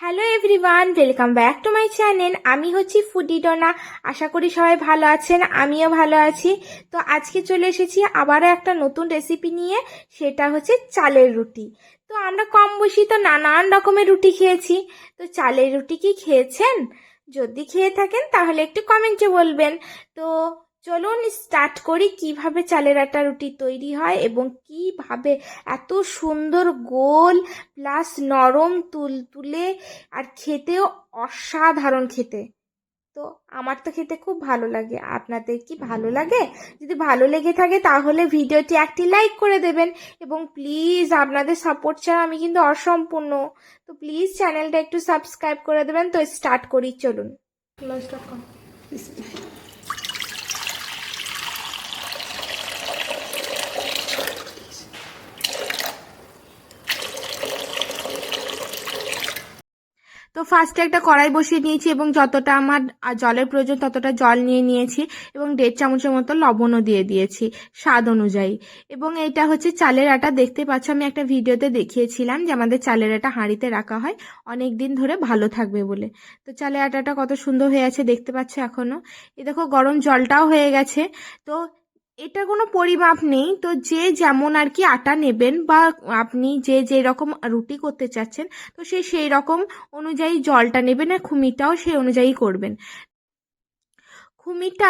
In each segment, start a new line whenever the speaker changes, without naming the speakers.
Hello everyone, welcome back to my channel. আমি হচ্ছি foodie Dona. আশা করি সবাই ভালো আছেন, আমিও ভালো আছি। তো আজকে চলে এসেছি আবারও একটা নতুন রেসিপি নিয়ে, সেটা হচ্ছে চালের রুটি। তো আমরা কম বেশি তো নানান রকমের রুটি খেয়েছি, তো চালের রুটি কি খেয়েছেন? যদি খেয়ে থাকেন তাহলে একটু কমেন্টে বলবেন। তো চলুন স্টার্ট করি কিভাবে চালের আটা রুটি তৈরি হয় এবং কিভাবে এত সুন্দর গোল প্লাস নরম তুলতুলে আর খেতেও অসাধারণ খেতে। তো আমার তো খেতে খুব ভালো লাগে, আপনাদের কি ভালো লাগে? যদি ভালো লেগে থাকে তাহলে ভিডিওটি একটি লাইক করে দেবেন এবং প্লিজ আপনাদের সাপোর্ট ছাড়া আমি কিন্তু অসম্পূর্ণ। তো প্লিজ চ্যানেলটা একটু সাবস্ক্রাইব করে দেবেন। তো স্টার্ট করি, চলুন। তো ফার্স্টে একটা কড়াই বসিয়ে নিয়েছি এবং যতটা আমার জলের প্রয়োজন ততটা জল নিয়ে নিয়েছি এবং 1.5 চামচের মতো লবণও দিয়ে দিয়েছি স্বাদ অনুযায়ী। এবং এটা হচ্ছে চালের আটা, দেখতে পাচ্ছ আমি একটা ভিডিওতে দেখিয়েছিলাম যে আমাদের চালের আটা হাঁড়িতে রাখা হয় অনেক দিন ধরে ভালো থাকবে বলে। তো চালের আটাটা কত সুন্দর হয়ে আছে দেখতে পাচ্ছ এখনো। এই দেখো গরম জলটাও হয়ে গেছে। তো এটা কোনো পরিমাপ নেই, তো যে যেমন আর কি আটা নেবেন বা আপনি যে যে রকম রুটি করতে চাচ্ছেন তো সেই রকম অনুযায়ী জলটা নেবেন আর খুমিটাও সেই অনুযায়ী করবেন। খুমিটা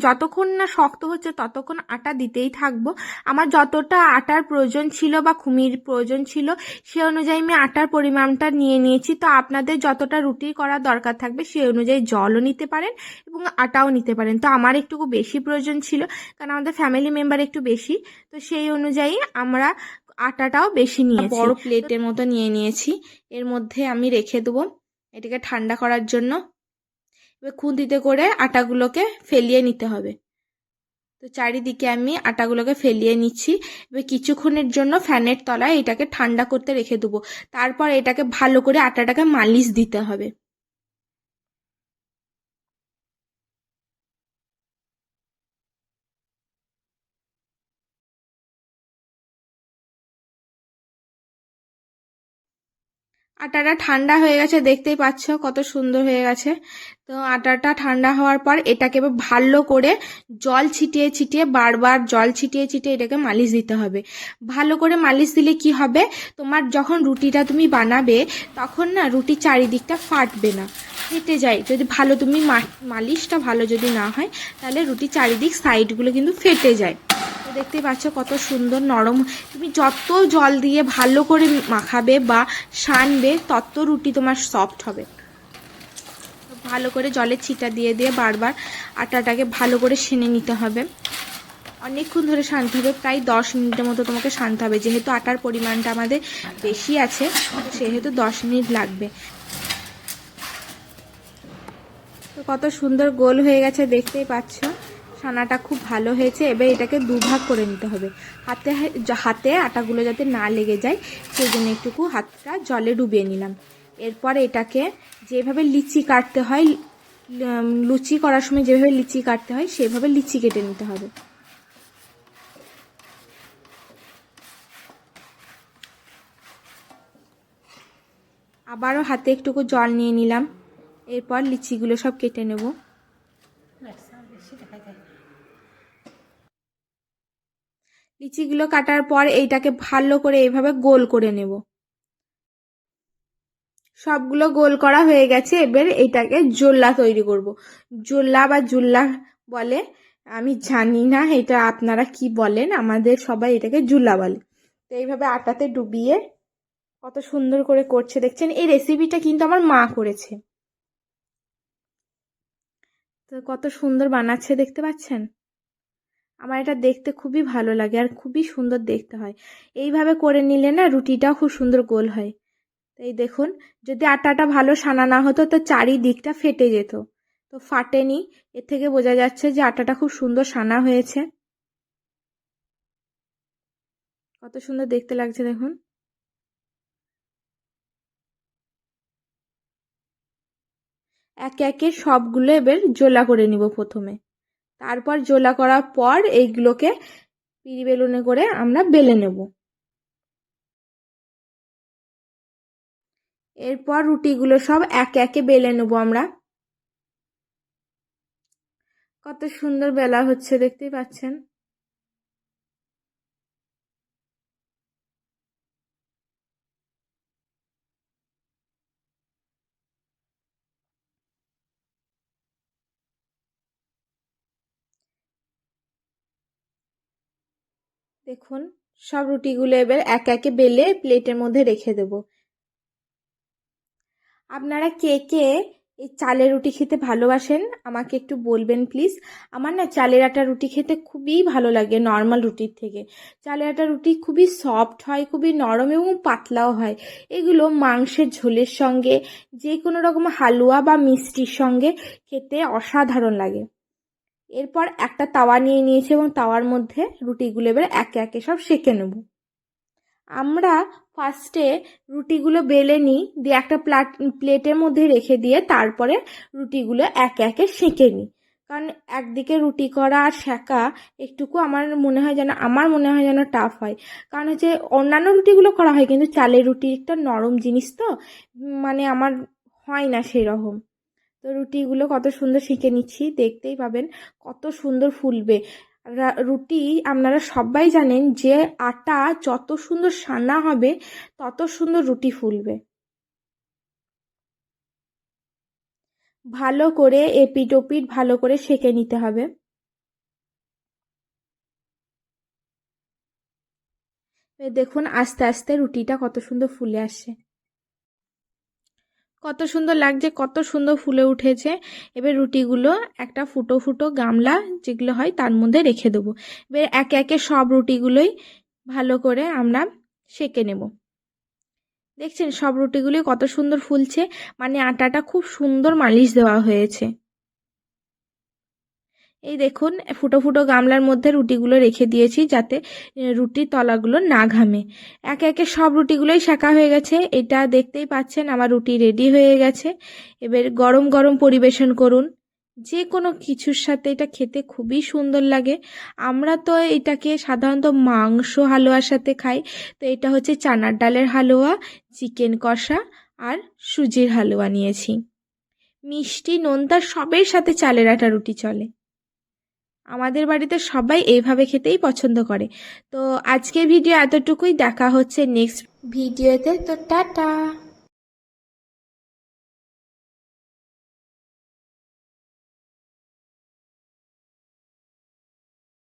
যতক্ষণ না শক্ত হচ্ছে ততক্ষণ আটা দিতেই থাকবো। আমার যতটা আটার প্রয়োজন ছিল বা খুমির প্রয়োজন ছিল সে অনুযায়ী আমি আটার পরিমাণটা নিয়ে নিয়েছি। তো আপনাদের যতটা রুটি করার দরকার থাকবে সেই অনুযায়ী জলও নিতে পারেন এবং আটাও নিতে পারেন। তো আমার একটু বেশি প্রয়োজন ছিল কারণ আমাদের ফ্যামিলি মেম্বার একটু বেশি, তো সেই অনুযায়ী আমরা আটাটাও বেশি নিয়েছি। বড় প্লেটের মতো নিয়ে নিয়েছি, এর মধ্যে আমি রেখে দেবো এটাকে ঠান্ডা করার জন্য। এবার খুন্তিতে করে আটাগুলোকে ফেলিয়ে নিতে হবে। তো চারিদিকে আমি আটাগুলোকে ফেলিয়ে নিচ্ছি। এবার কিছুক্ষণের জন্য ফ্যানের তলায় এটাকে ঠান্ডা করতে রেখে দেবো। তারপর এটাকে ভালো করে আটাটাকে মালিশ দিতে হবে। আটাটা ঠান্ডা হয়ে গেছে, দেখতেই পাচ্ছ কত সুন্দর হয়ে গেছে। তো আটাটা ঠান্ডা হওয়ার পর এটাকে এবার ভালো করে জল ছিটিয়ে ছিটিয়ে বারবার জল ছিটিয়ে ছিটিয়ে এটাকে মালিশ দিতে হবে। ভালো করে মালিশ দিলে কি হবে, তোমার যখন রুটিটা তুমি বানাবে তখন না রুটির চারিদিকটা ফাটবে না, ফেটে যায় যদি ভালো তুমি মালিশটা ভালো যদি না হয় তাহলে রুটির চারিদিক সাইডগুলো কিন্তু ফেটে যায়। তো দেখতেই পাচ্ছ কত সুন্দর নরম। তুমি যত জল দিয়ে ভালো করে মাখাবে বা সানবে তত রুটি তোমার সফট হবে। ভালো করে জলের ছিটা দিয়ে দিয়ে বারবার আটাটাকে ভালো করে সেনে নিতে হবে। অনেকক্ষণ ধরে সানতে হবে, প্রায় 10 মিনিটের মতো তোমাকে সানতে হবে। যেহেতু আটার পরিমাণটা আমাদের বেশি আছে সেহেতু 10 মিনিট লাগবে। তো কত সুন্দর গোল হয়ে গেছে দেখতেই পাচ্ছ, ছানাটা খুব ভালো হয়েছে। এবার এটাকে দুভাগ করে নিতে হবে। হাতে আটাগুলো যাতে না লেগে যায় সেই জন্য একটুকু হাতটা জলে ডুবিয়ে নিলাম। এরপর এটাকে যেভাবে লিচি কাটতে হয়, লুচি করার সময় যেভাবে লিচি কাটতে হয় সেভাবে লিচি কেটে নিতে হবে। আবারও হাতে একটুকু জল নিয়ে নিলাম, এরপর লিচিগুলো সব কেটে নেব। লিচিগুলো কাটার পর এইটাকে ভালো করে এইভাবে গোল করে নেব। সবগুলো গোল করা হয়ে গেছে, এবার এইটাকে জোল্লা তৈরি করব। জোল্লা বা জুল্লা বলে, আমি জানি না এটা আপনারা কি বলেন, আমাদের সবাই এটাকে জুল্লা বলে। তো এইভাবে আটাতে ডুবিয়ে কত সুন্দর করে করছে দেখছেন। এই রেসিপিটা কিন্তু আমার মা করেছে, তো কত সুন্দর বানাচ্ছে দেখতে পাচ্ছেন। আমার এটা দেখতে খুবই ভালো লাগে আর খুবই সুন্দর দেখতে হয়। এইভাবে করে নিলে না রুটিটাও খুব সুন্দর গোল হয়। এই দেখুন, যদি আটাটা ভালো সানা না হতো তো চারিদিকটা ফেটে যেত, তো ফাটেনি। এর থেকে বোঝা যাচ্ছে যে আটাটা খুব সুন্দর সানা হয়েছে। কত সুন্দর দেখতে লাগছে দেখুন। একে একে সবগুলো এবার জোলা করে নিব প্রথমে। তারপর জোলা করার পর এইগুলোকে পিড়ি বেলুনে করে আমরা বেলে নেব। এরপর রুটিগুলো সব একে একে বেলে নেবো আমরা। কত সুন্দর বেলা হচ্ছে দেখতেই পাচ্ছেন। দেখুন সব রুটিগুলো এবার একে একে বেলে প্লেটের মধ্যে রেখে দেব। আপনারা কে কে এই চালের রুটি খেতে ভালোবাসেন আমাকে একটু বলবেন প্লিজ। আমার না চালের আটা রুটি খেতে খুবই ভালো লাগে নর্মাল রুটির থেকে। চালের আটা রুটি খুবই সফট হয়, খুবই নরম এবং পাতলাও হয়। এগুলো মাংসের ঝোলের সঙ্গে, যে কোনো রকম হালুয়া বা মিষ্টির সঙ্গে খেতে অসাধারণ লাগে। এরপর একটা তাওয়া নিয়ে নিয়েছি এবং তাওয়ার মধ্যে রুটিগুলো এবার একে একে সব সেঁকে নেব। আমরা ফার্স্টে রুটিগুলো বেলে নিই, দিয়ে একটা প্লেটের মধ্যে রেখে দিয়ে তারপরে রুটিগুলো একে একে সেঁকে নিই। কারণ একদিকে রুটি করা আর সেঁকা একটুকু আমার মনে হয় যেন টাফ হয়। কারণ হচ্ছে অন্যান্য রুটিগুলো করা হয়, কিন্তু চালের রুটি একটা নরম জিনিস তো, মানে আমার হয় না সেই রকম। তো রুটিগুলো কত সুন্দর সেঁকে নিচ্ছি, দেখতেই পাবেন কত সুন্দর ফুলবে। রুটি আপনারা সবাই জানেন যে আটা যত সুন্দর সানা হবে তত সুন্দর রুটি ফুলবে। ভালো করে এপিট ওপিট ভালো করে সেঁকে নিতে হবে। দেখুন আস্তে আস্তে রুটিটা কত সুন্দর ফুলে আসছে, কত সুন্দর লাগছে, কত সুন্দর ফুলে উঠেছে। এবার রুটিগুলো একটা ফুটো ফুটো গামলা যেগুলো হয় তার মধ্যে রেখে দেবো। এবার একে একে সব রুটিগুলোই ভালো করে আমরা সেঁকে নেব। দেখছেন সব রুটিগুলি কত সুন্দর ফুলছে, মানে আটাটা খুব সুন্দর মালিশ দেওয়া হয়েছে। এই দেখুন ফুটো ফুটো গামলার মধ্যে রুটিগুলো রেখে দিয়েছি যাতে রুটির তলাগুলো না ঘামে। একে একে সব রুটিগুলোই সেঁকা হয়ে গেছে। এটা দেখতেই পাচ্ছেন আমার রুটি রেডি হয়ে গেছে। এবার গরম গরম পরিবেশন করুন, যে কোনো কিছুর সাথে এটা খেতে খুবই সুন্দর লাগে। আমরা তো এটাকে সাধারণত মাংস হালুয়ার সাথে খাই, তো এটা হচ্ছে চানার ডালের হালুয়া, চিকেন কষা আর সুজির হালুয়া নিয়েছি। মিষ্টি নোনতা সবের সাথে চালের আটা রুটি চলে। আমাদের বাড়িতে সবাই এইভাবে খেতেই পছন্দ করে। তো আজকের ভিডিও এতটুকুই, দেখা হচ্ছে নেক্সট ভিডিওতে। তো টাটা।